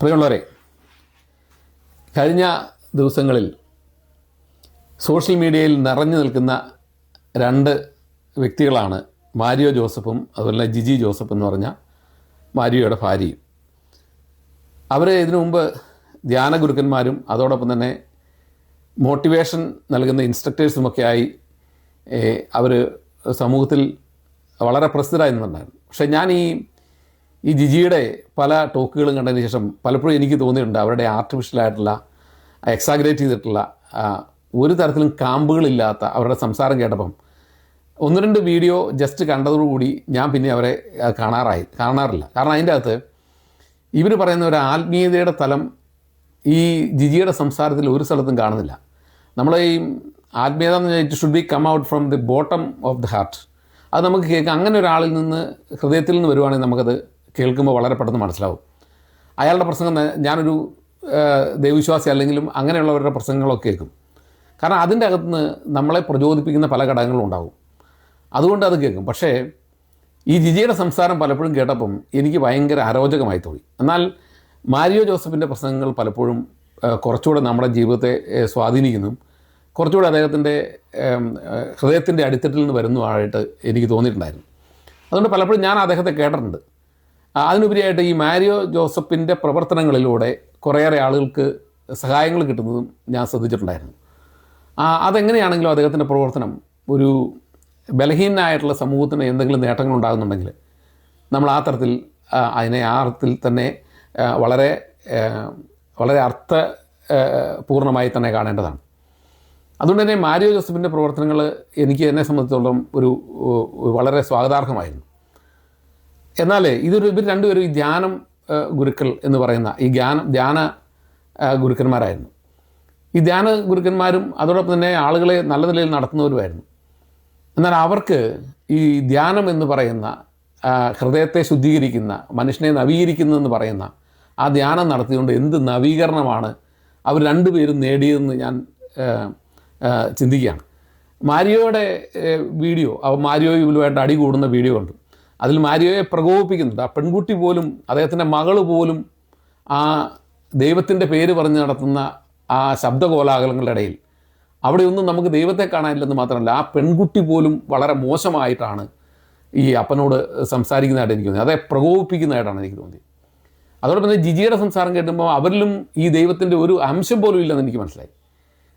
പ്രിയമുള്ളവരെ, കഴിഞ്ഞ ദിവസങ്ങളിൽ സോഷ്യൽ മീഡിയയിൽ നിറഞ്ഞു നിൽക്കുന്ന രണ്ട് വ്യക്തികളാണ് മാരിയോ ജോസഫും അതുപോലെ ജിജി ജോസഫ് എന്ന് പറഞ്ഞ മാരിയോയുടെ ഭാര്യയും. അവർ ഇതിനു മുമ്പ് ധ്യാന ഗുരുക്കന്മാരും അതോടൊപ്പം തന്നെ മോട്ടിവേഷൻ നൽകുന്ന ഇൻസ്ട്രക്ടേഴ്സുമൊക്കെയായി അവർ സമൂഹത്തിൽ വളരെ പ്രസിദ്ധരായി നിന്നുണ്ടായിരുന്നു. പക്ഷേ ഞാൻ ഈ ജിജിയുടെ പല ടോക്കുകളും കണ്ടതിന് ശേഷം പലപ്പോഴും എനിക്ക് തോന്നിയിട്ടുണ്ട് അവരുടെ ആർട്ടിഫിഷ്യലായിട്ടുള്ള എക്സാഗ്രേറ്റ് ചെയ്തിട്ടുള്ള ഒരു തരത്തിലും കാമ്പുകളില്ലാത്ത അവരുടെ സംസാരം കേട്ടപ്പം ഒന്ന് രണ്ട് വീഡിയോ ജസ്റ്റ് കണ്ടതോടുകൂടി ഞാൻ പിന്നെ അവരെ കാണാറില്ല. കാരണം അതിൻ്റെ അകത്ത് ഇവർ പറയുന്ന ഒരു ആത്മീയതയുടെ തലം ഈ ജിജിയുടെ സംസാരത്തിൽ ഒരു സ്ഥലത്തും കാണുന്നില്ല. നമ്മൾ ഈ ആത്മീയത എന്ന് പറഞ്ഞാൽ it should be come out from the bottom of the heart. അത് നമുക്ക് കേൾക്കാം. അങ്ങനെ ഒരാളിൽ നിന്ന് ഹൃദയത്തിൽ നിന്ന് വരുവാണെങ്കിൽ നമുക്കത് കേൾക്കുമ്പോൾ വളരെ പെട്ടെന്ന് മനസ്സിലാവും. അയാളുടെ പ്രസംഗം ഞാനൊരു ദൈവവിശ്വാസി അല്ലെങ്കിലും അങ്ങനെയുള്ളവരുടെ പ്രസംഗങ്ങളൊക്കെ കേൾക്കും. കാരണം അതിൻ്റെ അകത്തുനിന്ന് നമ്മളെ പ്രചോദിപ്പിക്കുന്ന പല ഘടകങ്ങളും ഉണ്ടാകും. അതുകൊണ്ട് അത് കേൾക്കും. പക്ഷേ ഈ ജിജിയുടെ സംസാരം പലപ്പോഴും കേട്ടപ്പം എനിക്ക് ഭയങ്കര അരോചകമായി തോന്നി. എന്നാൽ മാരിയോ ജോസഫിൻ്റെ പ്രസംഗങ്ങൾ പലപ്പോഴും കുറച്ചുകൂടെ നമ്മുടെ ജീവിതത്തെ സ്വാധീനിക്കുന്നു, കുറച്ചുകൂടെ അദ്ദേഹത്തിൻ്റെ ഹൃദയത്തിൻ്റെ അടിത്തട്ടിൽ നിന്ന് വരുന്നതായിട്ട് എനിക്ക് തോന്നിയിട്ടുണ്ടായിരുന്നു. അതുകൊണ്ട് പലപ്പോഴും ഞാൻ അദ്ദേഹത്തെ കേട്ടിട്ടുണ്ട്. അതിനുപരിയായിട്ട് ഈ മാരിയോ ജോസഫിൻ്റെ പ്രവർത്തനങ്ങളിലൂടെ കുറേയേറെ ആളുകൾക്ക് സഹായങ്ങൾ കിട്ടുന്നതും ഞാൻ ശ്രദ്ധിച്ചിട്ടുണ്ടായിരുന്നു. അതെങ്ങനെയാണെങ്കിലും അദ്ദേഹത്തിൻ്റെ പ്രവർത്തനം ഒരു ബലഹീനനായിട്ടുള്ള സമൂഹത്തിന് എന്തെങ്കിലും നേട്ടങ്ങൾ ഉണ്ടാകുന്നുണ്ടെങ്കിൽ നമ്മൾ ആ തരത്തിൽ അതിനെ ആ അർത്ഥത്തിൽ തന്നെ വളരെ വളരെ പൂർണ്ണമായി തന്നെ കാണേണ്ടതാണ്. അതുകൊണ്ട് തന്നെ മാരിയോ ജോസഫിൻ്റെ പ്രവർത്തനങ്ങൾ എന്നെ സംബന്ധിച്ചിടത്തോളം ഒരു വളരെ സ്വാഗതാർഹമായിരുന്നു. എന്നാൽ ഇവർ രണ്ടുപേരും ഈ ധ്യാനം ഗുരുക്കൾ എന്ന് പറയുന്ന ഈ ധ്യാന ഗുരുക്കന്മാരായിരുന്നു. ഈ ധ്യാന ഗുരുക്കന്മാരും അതോടൊപ്പം തന്നെ ആളുകളെ നല്ല നിലയിൽ നടത്തുന്നവരുമായിരുന്നു. എന്നാൽ അവർക്ക് ഈ ധ്യാനം എന്ന് പറയുന്ന ഹൃദയത്തെ ശുദ്ധീകരിക്കുന്ന, മനുഷ്യനെ നവീകരിക്കുന്നതെന്ന് പറയുന്ന ആ ധ്യാനം നടത്തിയതുകൊണ്ട് എന്ത് നവീകരണമാണ് അവർ രണ്ടുപേരും നേടിയതെന്ന് ഞാൻ ചിന്തിക്കുകയാണ്. മാരിയോയുടെ വീഡിയോ, മാരിയോയുമായിട്ട് അടി കൂടുന്ന വീഡിയോ ഉണ്ട്. അതിൽ മാരിയോയെ പ്രകോപിപ്പിക്കുന്നുണ്ട്. ആ പെൺകുട്ടി പോലും, അദ്ദേഹത്തിൻ്റെ മകള് പോലും ആ ദൈവത്തിൻ്റെ പേര് പറഞ്ഞ് നടത്തുന്ന ആ ശബ്ദകോലാഹലങ്ങളുടെ ഇടയിൽ അവിടെയൊന്നും നമുക്ക് ദൈവത്തെ കാണാനില്ലെന്ന് മാത്രമല്ല, ആ പെൺകുട്ടി പോലും വളരെ മോശമായിട്ടാണ് ഈ അപ്പനോട് സംസാരിക്കുന്നതായിട്ട് എനിക്ക് തോന്നി. അതേ പ്രകോപിപ്പിക്കുന്നതായിട്ടാണ് എനിക്ക് തോന്നിയത്. അതോടൊപ്പം തന്നെ ജിജിയുടെ സംസാരം കേട്ടുമ്പോൾ അവരിലും ഈ ദൈവത്തിൻ്റെ ഒരു അംശം പോലും ഇല്ലെന്ന് എനിക്ക് മനസ്സിലായി.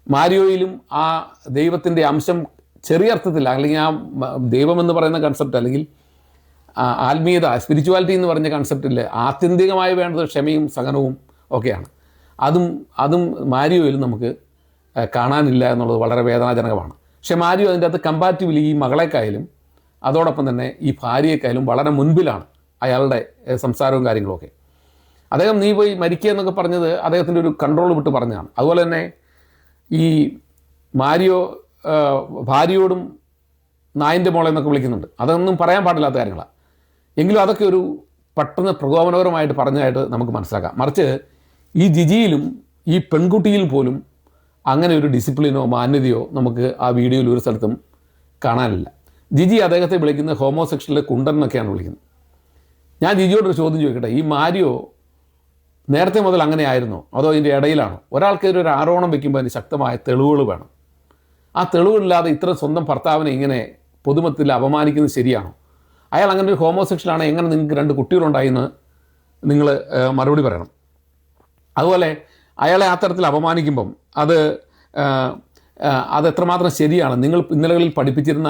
മാരിയോയിലും ആ ദൈവത്തിൻ്റെ അംശം ചെറിയ അർത്ഥത്തിൽ, അല്ലെങ്കിൽ ആ ദൈവമെന്ന് പറയുന്ന കൺസെപ്റ്റ്, അല്ലെങ്കിൽ ആത്മീയത, സ്പിരിച്വാലിറ്റി എന്ന് പറഞ്ഞ കൺസെപ്റ്റിൽ ആത്യന്തികമായി വേണ്ടത് ക്ഷമയും സഹനവും ഒക്കെയാണ്. അതും മാരിയോയിലും നമുക്ക് കാണാനില്ല എന്നുള്ളത് വളരെ വേദനാജനകമാണ്. പക്ഷേ മാരിയോ അതിൻ്റെ അകത്ത് കമ്പാരിറ്റീവ്ലി ഈ മകളെക്കായാലും അതോടൊപ്പം തന്നെ ഈ ഭാര്യയെക്കായാലും വളരെ മുൻപിലാണ് അയാളുടെ സംസാരവും കാര്യങ്ങളുമൊക്കെ. അദ്ദേഹം നീ പോയി മരിക്കുക എന്നൊക്കെ പറഞ്ഞത് അദ്ദേഹത്തിൻ്റെ ഒരു കൺട്രോൾ വിട്ട് പറഞ്ഞതാണ്. അതുപോലെ തന്നെ ഈ മാരിയോ ഭാര്യയോടും നായിൻ്റെ മോളെ എന്നൊക്കെ വിളിക്കുന്നുണ്ട്. അതൊന്നും പറയാൻ പാടില്ലാത്ത കാര്യങ്ങളാണ്. എങ്കിലും അതൊക്കെ ഒരു പെട്ടെന്ന് പ്രകോപനപരമായിട്ട് പറഞ്ഞതായിട്ട് നമുക്ക് മനസ്സിലാക്കാം. മറിച്ച് ഈ ജിജിയിലും ഈ പെൺകുട്ടിയിൽ പോലും അങ്ങനെ ഒരു ഡിസിപ്ലിനോ മാന്യതയോ നമുക്ക് ആ വീഡിയോയിൽ ഒരു സ്ഥലത്തും കാണാനില്ല. ജിജി അദ്ദേഹത്തെ വിളിക്കുന്നത് ഹോമോസെക്ഷൽ കുണ്ടൻ എന്നൊക്കെയാണ് വിളിക്കുന്നത്. ഞാൻ ജിജിയോടൊരു ചോദ്യം ചോദിക്കട്ടെ, ഈ മാരിയോ നേരത്തെ മുതൽ അങ്ങനെ ആയിരുന്നോ അതോ ഇതിൻ്റെ ഇടയിലാണോ? ഒരാൾക്കെതിരെ ഒരു ആരോപണം വയ്ക്കുമ്പോൾ അതിന് ശക്തമായ തെളിവുകൾ വേണം. ആ തെളിവുകളില്ലാതെ ഇത്ര സ്വന്തം ഭർത്താവിനെ ഇങ്ങനെ പൊതുമത്തിൽ അപമാനിക്കുന്നത് ശരിയാണോ? അയാൾ അങ്ങനെ ഒരു ഹോമോസെക്ഷലാണ്, എങ്ങനെ നിങ്ങൾക്ക് 2 കുട്ടികളുണ്ടായിന്ന് നിങ്ങൾ മറുപടി പറയണം. അതുപോലെ അയാളെ ആ തരത്തിൽ അപമാനിക്കുമ്പം അത് എത്രമാത്രം ശരിയാണ്, നിങ്ങൾ ഇന്നലകളിൽ പഠിപ്പിച്ചിരുന്ന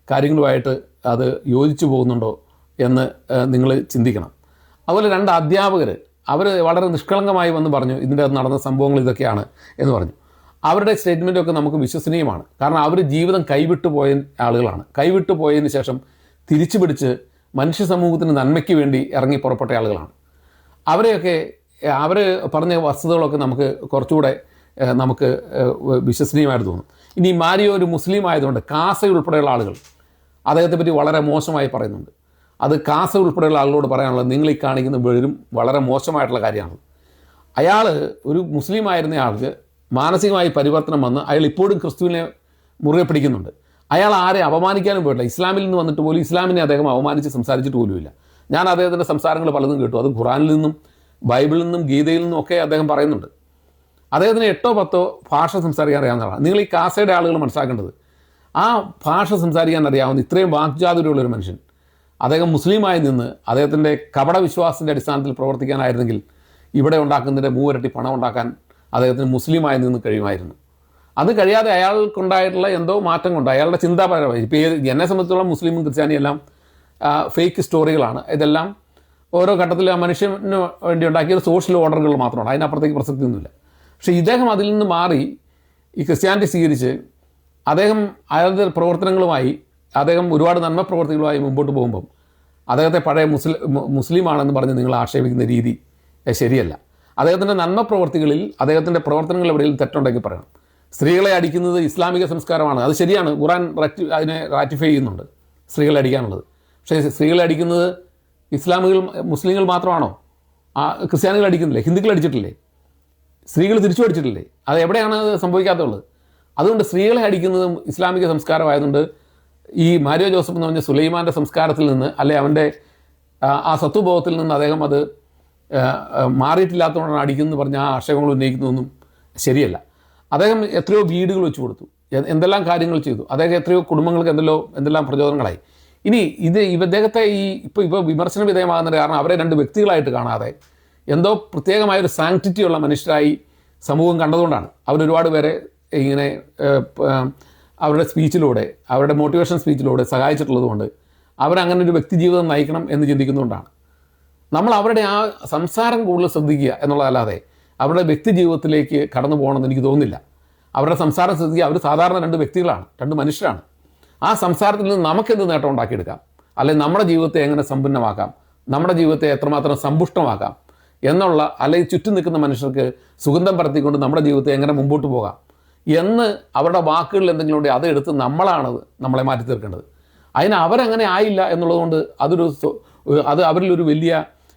കാര്യങ്ങളുമായിട്ട് അത് യോജിച്ചു പോകുന്നുണ്ടോ എന്ന് നിങ്ങൾ ചിന്തിക്കണം. അതുപോലെ 2 അധ്യാപകർ അവർ വളരെ നിഷ്കളങ്കമായി വന്ന് പറഞ്ഞു ഇതിൻ്റെ അകത്ത് നടന്ന സംഭവങ്ങൾ ഇതൊക്കെയാണ് എന്ന് പറഞ്ഞു. അവരുടെ സ്റ്റേറ്റ്മെൻറ്റൊക്കെ നമുക്ക് വിശ്വസനീയമാണ്. കാരണം അവർ ജീവിതം കൈവിട്ടു പോയ ആളുകളാണ്. കൈവിട്ടു പോയതിന് ശേഷം തിരിച്ചു പിടിച്ച് മനുഷ്യ സമൂഹത്തിന് നന്മയ്ക്ക് വേണ്ടി ഇറങ്ങി പുറപ്പെട്ട ആളുകളാണ്. അവർ പറഞ്ഞ വസ്തുതകളൊക്കെ നമുക്ക് കുറച്ചുകൂടെ നമുക്ക് വിശ്വസനീയമായിട്ട് തോന്നും. ഇനി മാരിയോ ഒരു മുസ്ലിം ആയതുകൊണ്ട് കാസ ഉൾപ്പെടെയുള്ള ആളുകൾ അദ്ദേഹത്തെ പറ്റി വളരെ മോശമായി പറയുന്നുണ്ട്. അത് കാസ ഉൾപ്പെടെയുള്ള ആളുകളോട് പറയാനുള്ളത്, നിങ്ങൾ ഈ കാണിക്കുന്ന വെറും വളരെ മോശമായിട്ടുള്ള കാര്യമാണ്. അയാൾ ഒരു മുസ്ലിം ആയിരുന്ന ആൾക്ക് മാനസികമായി പരിവർത്തനം വന്ന് അയാൾ ഇപ്പോഴും ക്രിസ്തുവിനെ മുറുകെ പിടിക്കുന്നുണ്ട്. അയാൾ ആരെ അപമാനിക്കാനും പോയിട്ടില്ല. ഇസ്ലാമിൽ നിന്ന് വന്നിട്ട് പോലും ഇസ്ലാമിനെ അദ്ദേഹം അവമാനിച്ച് സംസാരിച്ചിട്ട് പോലുമില്ല. ഞാൻ അദ്ദേഹത്തിൻ്റെ സംസാരങ്ങൾ പലതും കേട്ടു. അത് ഖുറാനിൽ നിന്നും ബൈബിളിൽ നിന്നും ഗീതയിൽ നിന്നും ഒക്കെ അദ്ദേഹം പറയുന്നുണ്ട്. അദ്ദേഹത്തിന് 8 or 10 ഭാഷ സംസാരിക്കാൻ അറിയാവുന്നതാണ്. നിങ്ങൾ ഈ കാസയുടെ ആളുകൾ മനസ്സിലാക്കേണ്ടത്, ആ ഭാഷ സംസാരിക്കാൻ അറിയാവുന്ന ഇത്രയും വാക്ചാതുര്യമുള്ളൊരു മനുഷ്യൻ, അദ്ദേഹം മുസ്ലിമായി നിന്ന് അദ്ദേഹത്തിൻ്റെ കപട വിശ്വാസത്തിൻ്റെ അടിസ്ഥാനത്തിൽ പ്രവർത്തിക്കാനായിരുന്നെങ്കിൽ ഇവിടെ ഉണ്ടാക്കുന്നതിൻ്റെ 3 ഇരട്ടി പണം ഉണ്ടാക്കാൻ അദ്ദേഹത്തിന് മുസ്ലിമായി നിന്ന് കഴിയുമായിരുന്നു. അത് കഴിയാതെ അയാൾക്കുണ്ടായിട്ടുള്ള എന്തോ മാറ്റം കൊണ്ട് അയാളുടെ ചിന്താപരമായി, ഇപ്പോൾ എന്നെ സംബന്ധിച്ചോളം മുസ്ലിമും ക്രിസ്ത്യാനിയും എല്ലാം ഫേക്ക് സ്റ്റോറികളാണ്. ഇതെല്ലാം ഓരോ ഘട്ടത്തിൽ ആ മനുഷ്യന് വേണ്ടി ഉണ്ടാക്കിയ സോഷ്യൽ ഓർഡറുകൾ മാത്രമാണ്, അതിനപ്പുറത്തേക്ക് പ്രസക്തിയൊന്നുമില്ല. പക്ഷേ ഇദ്ദേഹം അതിൽ നിന്ന് മാറി ഈ ക്രിസ്ത്യാനിറ്റി സ്വീകരിച്ച് അദ്ദേഹം അയാളുടെ പ്രവർത്തനങ്ങളുമായി, അദ്ദേഹം ഒരുപാട് നന്മ പ്രവർത്തികളുമായി മുമ്പോട്ട് പോകുമ്പം അദ്ദേഹത്തെ പഴയ മുസ്ലിമാണെന്ന് പറഞ്ഞ് നിങ്ങൾ ആക്ഷേപിക്കുന്ന രീതി ശരിയല്ല. അദ്ദേഹത്തിൻ്റെ നന്മ പ്രവർത്തികളിൽ, അദ്ദേഹത്തിൻ്റെ പ്രവർത്തനങ്ങൾ എവിടെയെങ്കിലും തെറ്റുണ്ടെങ്കിൽ പറയണം. സ്ത്രീകളെ അടിക്കുന്നത് ഇസ്ലാമിക സംസ്കാരമാണ്, അത് ശരിയാണ്. ഖുർആൻ അതിനെ റാറ്റിഫൈ ചെയ്യുന്നുണ്ട് സ്ത്രീകളെ അടിക്കാനുള്ളത്. പക്ഷേ സ്ത്രീകളെ അടിക്കുന്നത് മുസ്ലിങ്ങൾ മാത്രമാണോ? ക്രിസ്ത്യാനികൾ അടിക്കുന്നില്ലേ? ഹിന്ദുക്കൾ അടിച്ചിട്ടില്ലേ? സ്ത്രീകൾ തിരിച്ചു അടിച്ചിട്ടില്ലേ? അത് എവിടെയാണ് സംഭവിക്കാത്തുള്ളത്? അതുകൊണ്ട് സ്ത്രീകളെ അടിക്കുന്നതും ഇസ്ലാമിക സംസ്കാരമായതുകൊണ്ട് ഈ മാരിയോ ജോസഫ് എന്ന് പറഞ്ഞ സുലൈമാൻ്റെ സംസ്കാരത്തിൽ നിന്ന്, അല്ലെ അവൻ്റെ ആ സത്വബോധത്തിൽ നിന്ന് അദ്ദേഹം അത് മാറിയിട്ടില്ലാത്തതുകൊണ്ടാണ് അടിക്കുന്നതെന്ന് പറഞ്ഞ ആ ആക്ഷേപങ്ങൾ ഉന്നയിക്കുന്നതൊന്നും ശരിയല്ല. അദ്ദേഹം എത്രയോ വീടുകൾ വെച്ച് കൊടുത്തു, എന്തെല്ലാം കാര്യങ്ങൾ ചെയ്തു, അദ്ദേഹം എത്രയോ കുടുംബങ്ങൾക്ക് എന്തെല്ലാം പ്രചോദനങ്ങളായി. ഇനി ഇദ്ദേഹത്തെ ഇപ്പോൾ വിമർശന വിധേയമാകുന്നതിന് കാരണം അവരെ 2 വ്യക്തികളായിട്ട് കാണാതെ എന്തോ പ്രത്യേകമായൊരു സാങ്ക്ടിറ്റി ഉള്ള മനുഷ്യരായി സമൂഹം കണ്ടതുകൊണ്ടാണ് അവരൊരുപാട് പേരെ ഇങ്ങനെ അവരുടെ സ്പീച്ചിലൂടെ, അവരുടെ മോട്ടിവേഷൻ സ്പീച്ചിലൂടെ സഹായിച്ചിട്ടുള്ളതുകൊണ്ട് അവരങ്ങനെ ഒരു വ്യക്തി ജീവിതം നയിക്കണം എന്ന് ചിന്തിക്കുന്നതുകൊണ്ടാണ്. നമ്മൾ അവരുടെ ആ സംസാരം കൂടുതൽ ശ്രദ്ധിക്കുക എന്നുള്ളതല്ലാതെ അവരുടെ വ്യക്തി ജീവിതത്തിലേക്ക് കടന്നു പോകണമെന്ന് എനിക്ക് തോന്നുന്നില്ല. അവരുടെ സംസാരം ശ്രദ്ധിക്കുക. അവർ സാധാരണ 2 വ്യക്തികളാണ്, 2 മനുഷ്യരാണ്. ആ സംസാരത്തിൽ നിന്ന് നമുക്കെന്ത് നേട്ടം ഉണ്ടാക്കിയെടുക്കാം, അല്ലെങ്കിൽ നമ്മുടെ ജീവിതത്തെ എങ്ങനെ സമ്പന്നമാക്കാം, നമ്മുടെ ജീവിതത്തെ എത്രമാത്രം സമ്പുഷ്ടമാക്കാം എന്നുള്ള, അല്ലെങ്കിൽ ചുറ്റും നിൽക്കുന്ന മനുഷ്യർക്ക് സുഗന്ധം പരത്തിക്കൊണ്ട് നമ്മുടെ ജീവിതത്തെ എങ്ങനെ മുമ്പോട്ട് പോകാം എന്ന് അവരുടെ വാക്കുകളിൽ എന്തെങ്കിലും ഉണ്ടെങ്കിൽ അതെടുത്ത് നമ്മളെ മാറ്റി തീർക്കേണ്ടത്. അതിന് അവരങ്ങനെ ആയില്ല എന്നുള്ളതുകൊണ്ട് അത് അവരിലൊരു വലിയ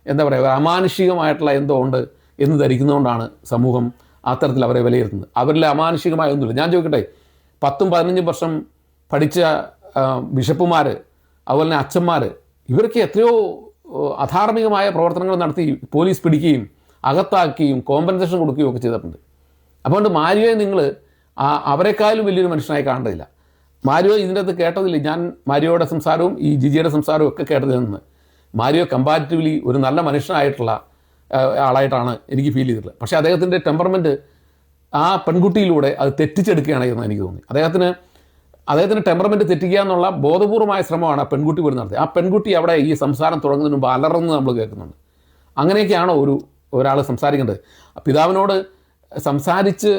എന്താ പറയുക, അമാനുഷികമായിട്ടുള്ള എന്തോ ഉണ്ട് എന്ന് ധരിക്കുന്നതുകൊണ്ടാണ് സമൂഹം അത്തരത്തിൽ അവരെ വിലയിരുത്തുന്നത്. അവരിൽ അമാനുഷികമായ ഒന്നുമില്ല. ഞാൻ ചോദിക്കട്ടെ, 10-15 വർഷം പഠിച്ച ബിഷപ്പുമാർ, അതുപോലെ തന്നെ അച്ഛന്മാർ, ഇവരൊക്കെ എത്രയോ അധാർമികമായ പ്രവർത്തനങ്ങൾ നടത്തി പോലീസ് പിടിക്കുകയും അകത്താക്കുകയും കോമ്പൻസേഷൻ കൊടുക്കുകയും ഒക്കെ ചെയ്തിട്ടുണ്ട്. അതുകൊണ്ട് മാരിയോയെ നിങ്ങൾ അവരെക്കാളും വലിയൊരു മനുഷ്യനായി കാണേണ്ടതില്ല. മാരിയോ ഇതിൻ്റെ അകത്ത് കേട്ടതില്ല. ഞാൻ മാരിയോയുടെ സംസാരവും ഈ ജിജിയുടെ സംസാരവും ഒക്കെ കേട്ടതിൽ നിന്ന് മാരിയോ കമ്പാരിറ്റീവ്ലി ഒരു നല്ല മനുഷ്യനായിട്ടുള്ള ആളായിട്ടാണ് എനിക്ക് ഫീൽ ചെയ്തിട്ടുള്ളത്. പക്ഷേ അദ്ദേഹത്തിൻ്റെ ടെമ്പർമെൻറ്റ് ആ പെൺകുട്ടിയിലൂടെ അത് തെറ്റിച്ചെടുക്കുകയാണ് എന്ന് എനിക്ക് തോന്നി. അദ്ദേഹത്തിൻ്റെ ടെമ്പർമെൻറ്റ് തെറ്റിക്കുക എന്നുള്ള ബോധപൂർവമായ ശ്രമമാണ് ആ പെൺകുട്ടി പോലും നടത്തിയത്. ആ പെൺകുട്ടി അവിടെ ഈ സംസാരം തുടങ്ങുന്നതിന് മുമ്പ് അലർന്ന് നമ്മൾ കേൾക്കുന്നുണ്ട്. അങ്ങനെയൊക്കെയാണോ ഒരാൾ സംസാരിക്കേണ്ടത്? പിതാവിനോട് സംസാരിച്ച്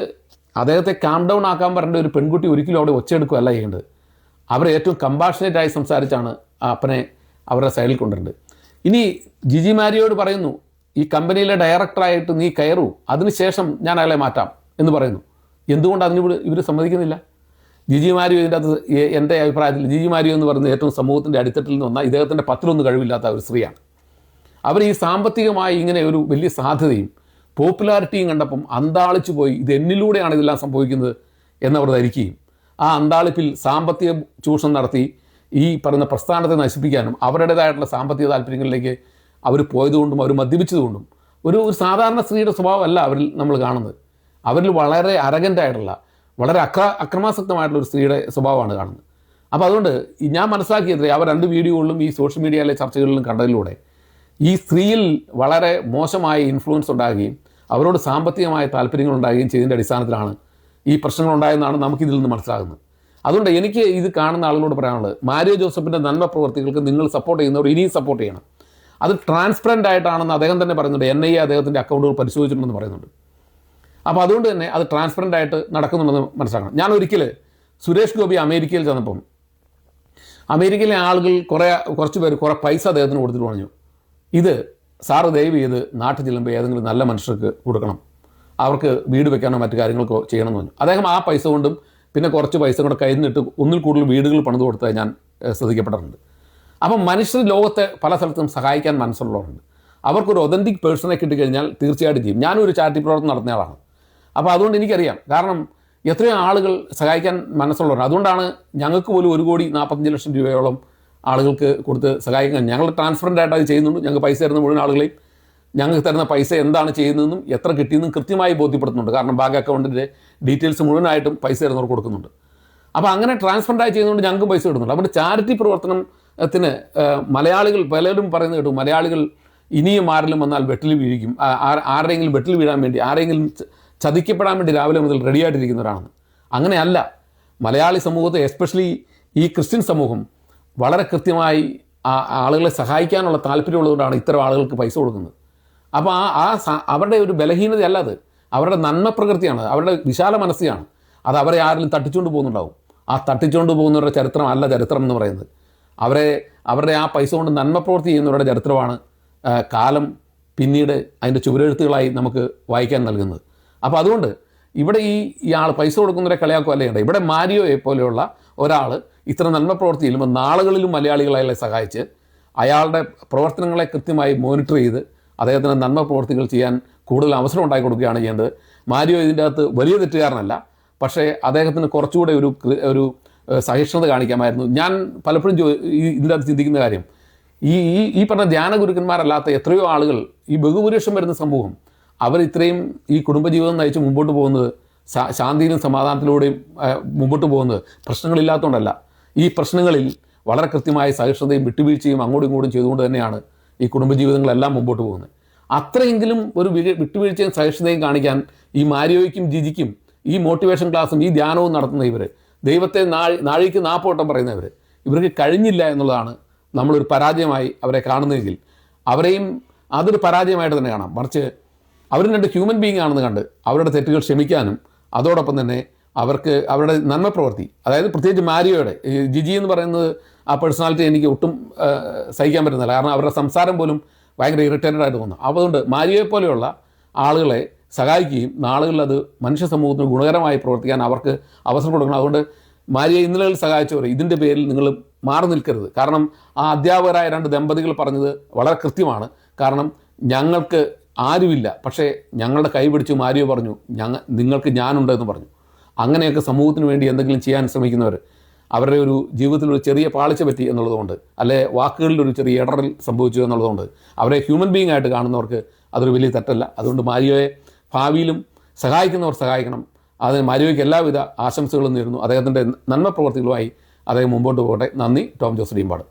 അദ്ദേഹത്തെ കാം ഡൗൺ ആക്കാൻ പറഞ്ഞ ഒരു പെൺകുട്ടി ഒരിക്കലും അവിടെ ഒച്ചയെടുക്കുകയല്ല ചെയ്യേണ്ടത്. അവർ ഏറ്റവും കമ്പാഷനേറ്റായി സംസാരിച്ചാണ് അപ്പനെ അവരുടെ സൈഡിൽ കൊണ്ടുവരേണ്ടത്. ഇനി ജിജി മാരിയോട് പറയുന്നു, ഈ കമ്പനിയിലെ ഡയറക്ടറായിട്ട് നീ കയറൂ, അതിനുശേഷം ഞാൻ അയാളെ മാറ്റാം എന്ന് പറയുന്നു. എന്തുകൊണ്ട് ഇവർ സമ്മതിക്കുന്നില്ല? ജിജി മാരിയോ ഇതിൻ്റെ അകത്ത് എൻ്റെ അഭിപ്രായത്തിൽ ജിജി മാരിയോ എന്ന് പറയുന്നത് ഏറ്റവും സമൂഹത്തിൻ്റെ അടിത്തട്ടിൽ നിന്ന് വന്നാൽ ഇദ്ദേഹത്തിൻ്റെ 10-1 കഴിവില്ലാത്ത ഒരു സ്ത്രീയാണ്. അവർ ഈ സാമ്പത്തികമായി ഇങ്ങനെ ഒരു വലിയ സാധ്യതയും പോപ്പുലാരിറ്റിയും കണ്ടപ്പം അന്താളിച്ചു പോയി, ഇത് എന്നിലൂടെയാണ് ഇതെല്ലാം സംഭവിക്കുന്നത് എന്നവർ ധരിക്കുകയും ആ അന്താളിപ്പിൽ സാമ്പത്തിക ചൂഷണം നടത്തി ഈ പറയുന്ന പ്രസ്ഥാനത്തെ നശിപ്പിക്കാനും അവരുടേതായിട്ടുള്ള സാമ്പത്തിക താല്പര്യങ്ങളിലേക്ക് അവർ പോയതുകൊണ്ടും അവർ മദ്യപിച്ചതുകൊണ്ടും ഒരു സാധാരണ സ്ത്രീയുടെ സ്വഭാവമല്ല അവരിൽ നമ്മൾ കാണുന്നത്. അവരിൽ വളരെ അരഗൻ്റായിട്ടുള്ള, വളരെ അക്രമാസക്തമായിട്ടുള്ള ഒരു സ്ത്രീയുടെ സ്വഭാവമാണ് കാണുന്നത്. അപ്പോൾ അതുകൊണ്ട് ഞാൻ മനസ്സിലാക്കിയത് അവർ 2 വീഡിയോകളിലും ഈ സോഷ്യൽ മീഡിയയിലെ ചർച്ചകളിലും കണ്ടതിലൂടെ ഈ സ്ത്രീയിൽ വളരെ മോശമായ ഇൻഫ്ലുവൻസ് ഉണ്ടാകുകയും അവരോട് സാമ്പത്തികമായ താല്പര്യങ്ങൾ ഉണ്ടാകുകയും ചെയ്തതിൻ്റെ അടിസ്ഥാനത്തിലാണ് ഈ പ്രശ്നങ്ങളുണ്ടായെന്നാണ് നമുക്കിതിൽ നിന്ന് മനസ്സിലാകുന്നത്. അതുകൊണ്ട് എനിക്ക് ഇത് കാണുന്ന ആളുകളോട് പറയാനുള്ളത്, മാരിയോ ജോസഫിൻ്റെ നന്മ പ്രവർത്തികൾക്ക് നിങ്ങൾ സപ്പോർട്ട് ചെയ്യുന്നവർ ഇനിയും സപ്പോർട്ട് ചെയ്യണം. അത് ട്രാൻസ്പെറൻ്റ് ആയിട്ടാണെന്ന് അദ്ദേഹം തന്നെ പറയുന്നുണ്ട്. NIA അദ്ദേഹത്തിൻ്റെ അക്കൗണ്ടുകൾ പരിശോധിച്ചിട്ടുണ്ടെന്ന് പറയുന്നുണ്ട്. അപ്പോൾ അതുകൊണ്ട് തന്നെ അത് ട്രാൻസ്പെറൻ്റ് ആയിട്ട് നടക്കുന്നുണ്ടെന്ന് മനസ്സിലാക്കണം. ഞാൻ ഒരിക്കൽ സുരേഷ് ഗോപി അമേരിക്കയിൽ ചെന്നപ്പം അമേരിക്കയിലെ ആളുകൾ കുറച്ച് പേർ കുറേ പൈസ അദ്ദേഹത്തിന് കൊടുത്തിട്ട് പറഞ്ഞു, ഇത് സാറ് ദയവ് ചെയ്ത് നാട്ടിൽ ചെല്ലുമ്പോൾ ഏതെങ്കിലും നല്ല മനുഷ്യർക്ക് കൊടുക്കണം, അവർക്ക് വീട് വെക്കാനോ മറ്റു കാര്യങ്ങൾക്കോ ചെയ്യണമെന്ന് പറഞ്ഞു. അദ്ദേഹം ആ പൈസ കൊണ്ടും പിന്നെ കുറച്ച് പൈസ കൂടെ കയ്യിൽ നിന്നിട്ട് ഒന്നിൽ കൂടുതൽ വീടുകൾ പണിത് കൊടുത്തത് ഞാൻ ശ്രദ്ധിക്കപ്പെട്ടിട്ടുണ്ട്. അപ്പം മനുഷ്യർ ലോകത്തെ പല സ്ഥലത്തും സഹായിക്കാൻ മനസ്സുള്ളവരുണ്ട്. അവർക്കൊരു ഒതൻറ്റിക് പേഴ്സണെ കിട്ടിക്കഴിഞ്ഞാൽ തീർച്ചയായിട്ടും ചെയ്യും. ഞാനൊരു ചാരിറ്റി പ്രവർത്തനം നടത്തുന്ന ആളാണ്. അപ്പോൾ അതുകൊണ്ട് എനിക്കറിയാം, കാരണം എത്രയോ ആളുകൾ സഹായിക്കാൻ മനസ്സുള്ളവരാണ്. അതുകൊണ്ടാണ് ഞങ്ങൾക്ക് പോലും 1,45,00,000 രൂപയോളം ആളുകൾക്ക് കൊടുത്ത് സഹായിക്കാൻ ഞങ്ങൾ ട്രാൻസ്പെറൻ്റ് ആയിട്ട് അത് ചെയ്യുന്നുണ്ട്. ഞങ്ങൾക്ക് പൈസ തരുന്ന മുഴുവൻ ആളുകളെയും ഞങ്ങൾക്ക് തരുന്ന പൈസ എന്താണ് ചെയ്യുന്നതെന്നും എത്ര കിട്ടിയെന്നും കൃത്യമായി ബോധ്യപ്പെടുത്തുന്നുണ്ട്. കാരണം ബാങ്ക് അക്കൗണ്ടിൻ്റെ ഡീറ്റെയിൽസ് മുഴുവനായിട്ടും പൈസ തരുന്നവർക്ക് കൊടുക്കുന്നുണ്ട്. അപ്പോൾ അങ്ങനെ ട്രാൻസ്പെറൻ്റായി ചെയ്യുന്നതുകൊണ്ട് ഞങ്ങൾക്കും പൈസ കിട്ടുന്നുണ്ട്. അപ്പോൾ ചാരിറ്റി പ്രവർത്തനത്തിന് മലയാളികൾ പലരും പറയുന്നത് കേട്ടു, മലയാളികൾ ഇനിയും ആരെങ്കിലും വന്നാൽ വെട്ടിൽ വീഴിക്കും, ആരുടെയെങ്കിലും വെട്ടിൽ വീഴാൻ വേണ്ടി, ആരെങ്കിലും ചതിക്കപ്പെടാൻ വേണ്ടി രാവിലെ മുതൽ റെഡിയായിട്ടിരിക്കുന്നവരാണെന്ന്. അങ്ങനെയല്ല. മലയാളി സമൂഹത്തെ, എസ്പെഷ്യലി ഈ ക്രിസ്ത്യൻ സമൂഹം, വളരെ കൃത്യമായി ആളുകളെ സഹായിക്കാനുള്ള താല്പര്യമുള്ളതുകൊണ്ടാണ് ഇത്തരം ആളുകൾക്ക് പൈസ കൊടുക്കുന്നത്. അപ്പോൾ അവരുടെ ഒരു ബലഹീനതയല്ല അത്, അവരുടെ നന്മ പ്രകൃതിയാണ്, അവരുടെ വിശാല മനസ്സിലാണ്. അത് അവരെ ആരെങ്കിലും തട്ടിച്ചുകൊണ്ട് പോകുന്നുണ്ടാവും. ആ തട്ടിച്ചുകൊണ്ട് പോകുന്നവരുടെ ചരിത്രമല്ല ചരിത്രം എന്ന് പറയുന്നത്. അവരുടെ ആ പൈസ കൊണ്ട് നന്മ പ്രവൃത്തി ചെയ്യുന്നവരുടെ ചരിത്രമാണ് കാലം പിന്നീട് അതിൻ്റെ ചുവരെഴുത്തുകളായി നമുക്ക് വായിക്കാൻ നൽകുന്നത്. അപ്പോൾ അതുകൊണ്ട് ഇവിടെ ഈ ആൾ പൈസ കൊടുക്കുന്നവരെ കളിയാക്കുകയല്ല ചെയ്യേണ്ടത്. ഇവിടെ മാരിയോയെ പോലെയുള്ള ഒരാൾ ഇത്ര നന്മ പ്രവൃത്തി ചെയ്യുമ്പോൾ നാളുകളിലും മലയാളികളെ സഹായിച്ച് അയാളുടെ പ്രവർത്തനങ്ങളെ കൃത്യമായി മോണിറ്റർ ചെയ്ത് അദ്ദേഹത്തിന് നന്മ പ്രവൃത്തികൾ ചെയ്യാൻ കൂടുതൽ അവസരം ഉണ്ടാക്കി കൊടുക്കുകയാണ് ചെയ്യേണ്ടത്. മാരിയോ ഇതിൻ്റെ അകത്ത് വലിയ തെറ്റുകാരനല്ല, പക്ഷേ അദ്ദേഹത്തിന് കുറച്ചുകൂടെ ഒരു സഹിഷ്ണുത കാണിക്കാമായിരുന്നു. ഞാൻ പലപ്പോഴും ഇതിൻ്റെ അകത്ത് ചിന്തിക്കുന്ന കാര്യം, ഈ പറഞ്ഞ ധ്യാന ഗുരുക്കന്മാരല്ലാത്ത എത്രയോ ആളുകൾ, ഈ ബഹുഭൂരിപക്ഷം വരുന്ന സമൂഹം, അവർ ഇത്രയും ഈ കുടുംബജീവിതം നയിച്ച് മുമ്പോട്ട് പോകുന്നത് ശാന്തിയിലും സമാധാനത്തിലൂടെയും മുമ്പോട്ട് പോകുന്നത് പ്രശ്നങ്ങളില്ലാത്തതുകൊണ്ടല്ല. ഈ പ്രശ്നങ്ങളിൽ വളരെ കൃത്യമായ സഹിഷ്ണുതയും വിട്ടുവീഴ്ചയും അങ്ങോട്ടും ഇങ്ങോട്ടും ചെയ്തുകൊണ്ട് തന്നെയാണ് ഈ കുടുംബജീവിതങ്ങളെല്ലാം മുമ്പോട്ട് പോകുന്നത്. അത്രയെങ്കിലും ഒരു വിട്ടുവീഴ്ചയും സഹിഷ്ണുതയും കാണിക്കാൻ ഈ മാരിയോയ്ക്കും ജിജിക്കും, ഈ മോട്ടിവേഷൻ ക്ലാസ്സും ഈ ധ്യാനവും നടത്തുന്ന ഇവർ, ദൈവത്തെ നാഴിക്ക് നാപ്പോട്ടം പറയുന്നവർ, ഇവർക്ക് കഴിഞ്ഞില്ല എന്നുള്ളതാണ് നമ്മളൊരു പരാജയമായി അവരെ കാണുന്നതെങ്കിൽ അവരെയും അതൊരു പരാജയമായിട്ട് തന്നെ കാണാം. മറിച്ച് അവർ രണ്ട് ഹ്യൂമൻ ബീയിങ് ആണെന്ന് കണ്ട് അവരുടെ തെറ്റുകൾ ക്ഷമിക്കാനും അതോടൊപ്പം തന്നെ അവർക്ക് അവരുടെ നന്മ പ്രവൃത്തി, അതായത് പ്രത്യേകിച്ച് മാരിയോയുടെ, ജിജി എന്ന് പറയുന്നത് ആ പേഴ്സണാലിറ്റി എനിക്ക് ഒട്ടും സഹിക്കാൻ പറ്റുന്നില്ല. കാരണം അവരുടെ സംസാരം പോലും ഭയങ്കര ഇറിറ്റേറ്റഡ് ആയിട്ട് തോന്നും. അതുകൊണ്ട് മാരിയോയെ പോലെയുള്ള ആളുകളെ സഹായിക്കുകയും നാളുകളിൽ അത് മനുഷ്യ സമൂഹത്തിന് ഗുണകരമായി പ്രവർത്തിക്കാൻ അവർക്ക് അവസരം കൊടുക്കണം. അതുകൊണ്ട് മാരിയെ ഇന്നലെ സഹായിച്ചവർ ഇതിൻ്റെ പേരിൽ നിങ്ങൾ മാറി നിൽക്കരുത്. കാരണം ആ അധ്യാപകരായ രണ്ട് ദമ്പതികൾ പറഞ്ഞത് വളരെ കൃത്യമാണ്. കാരണം ഞങ്ങൾക്ക് ആരുമില്ല, പക്ഷേ ഞങ്ങളുടെ കൈ പിടിച്ച് മാരിയോ പറഞ്ഞു നിങ്ങൾക്ക് ഞാനുണ്ടെന്ന് പറഞ്ഞു. അങ്ങനെയൊക്കെ സമൂഹത്തിന് വേണ്ടി എന്തെങ്കിലും ചെയ്യാൻ ശ്രമിക്കുന്നവർ, അവരുടെ ഒരു ജീവിതത്തിൽ ഒരു ചെറിയ പാളിച്ച പറ്റി എന്നുള്ളതുകൊണ്ട്, അല്ലെ വാക്കുകളിൽ ഒരു ചെറിയ ഇടറൽ സംഭവിച്ചു എന്നുള്ളതുകൊണ്ട് അവരെ ഹ്യൂമൻ ബീയിങ് ആയിട്ട് കാണുന്നവർക്ക് അതൊരു വലിയ തെറ്റല്ല. അതുകൊണ്ട് മാരിയോയെ ഭാവിയിലും സഹായിക്കുന്നവർ സഹായിക്കണം. അതിന് മാരിയോയ്ക്ക് എല്ലാവിധ ആശംസകളും നേരുന്നു. അദ്ദേഹത്തിൻ്റെ നന്മ പ്രവർത്തികളുമായി അദ്ദേഹം മുമ്പോട്ട് പോകട്ടെ. നന്ദി. ടോം ജോസ് ഡീമ്പാട്.